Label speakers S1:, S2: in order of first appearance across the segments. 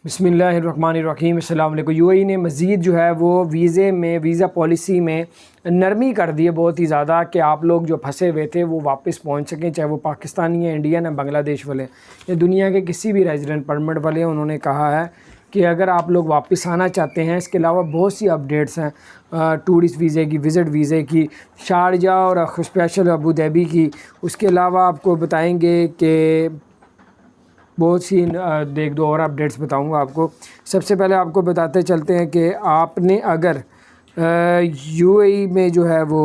S1: बिस्मिल्लाहिर्रहमानिर्रहीम। अस्सलाम वालेकुम। यूएई ने मज़ीद जो है वो वीज़ा पॉलिसी में नरमी कर दी है बहुत ही ज़्यादा, कि आप लोग जो फंसे हुए थे वो वापस पहुंच सकें, चाहे वो पाकिस्तानी हैं, इंडियन हैं, बांग्लादेश वाले या दुनिया के किसी भी रेजिडेंट परमिट वाले हैं। उन्होंने कहा है कि अगर आप लोग वापस आना चाहते हैं, इसके अलावा बहुत सी अपडेट्स हैं टूरिस्ट वीज़े की, विज़िट वीज़े की, शारजा और स्पेशल अबू धाबी की। उसके अलावा आपको बताएंगे कि बहुत सी एक दो और अपडेट्स बताऊंगा आपको। सबसे पहले आपको बताते चलते हैं कि आपने अगर यूएई में जो है वो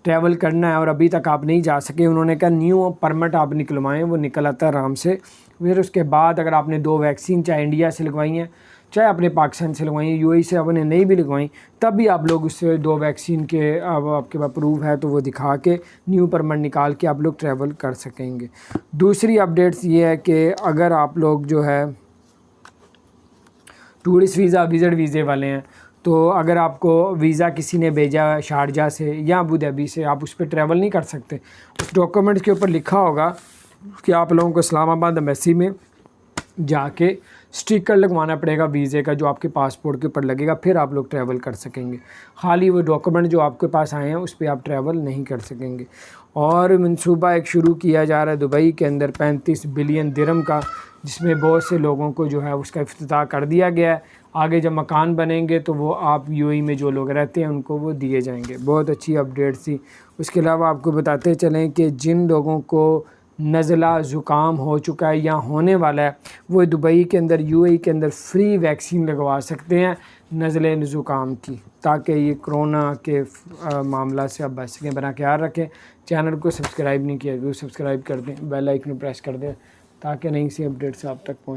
S1: ट्रैवल करना है और अभी तक आप नहीं जा सके, उन्होंने कहा न्यू परमिट आप निकलवाएं, वो निकल आता है आराम से। फिर उसके बाद अगर आपने 2 वैक्सीन चाहे इंडिया से लगवाई हैं चाहे अपने पाकिस्तान से लगवाई हैं, यूएई से आपने नहीं भी लगवाई, तब भी आप लोग उससे 2 वैक्सीन के अब आपके पास प्रूफ है तो वो दिखा के न्यू परमिट निकाल के आप लोग ट्रैवल कर सकेंगे। दूसरी अपडेट्स ये है कि अगर आप लोग जो है टूरिस्ट वीज़ा विज़िट वीज़े वाले हैं, तो अगर आपको वीज़ा किसी ने भेजा है शारजा से या अबू धाबी से, आप उस पर ट्रैवल नहीं कर सकते। उस डॉक्यूमेंट्स के ऊपर लिखा होगा कि आप लोगों को इस्लामाबाद एम्बेसी में जाके स्टिकर लगवाना पड़ेगा वीज़े का, जो आपके पासपोर्ट के ऊपर लगेगा, फिर आप लोग ट्रैवल कर सकेंगे। खाली वो डॉक्यूमेंट जो आपके पास आए हैं उस पर आप ट्रैवल नहीं कर सकेंगे। और मंसूबा एक शुरू किया जा रहा है दुबई के अंदर 35 बिलियन दिरहम का, जिसमें बहुत से लोगों को जो है उसका इफ्तिताह कर दिया गया है। आगे जब मकान बनेंगे तो वो आप यूएई में जो लोग रहते हैं उनको वो दिए जाएंगे। बहुत अच्छी अपडेट थी। उसके अलावा आपको बताते चलें कि जिन लोगों को नज़ला ज़ुकाम हो चुका है या होने वाला है, वो दुबई के अंदर यूएई के अंदर फ्री वैक्सीन लगवा सकते हैं नज़ले ज़ुकाम की, ताकि ये कोरोना के मामला से आप बच सकें। बना ख्याल रखें। चैनल को सब्सक्राइब नहीं किया तो सब्सक्राइब कर दें, बेल आइकन प्रेस कर दें ताकि नई सी अपडेट्स आप तक पहुँच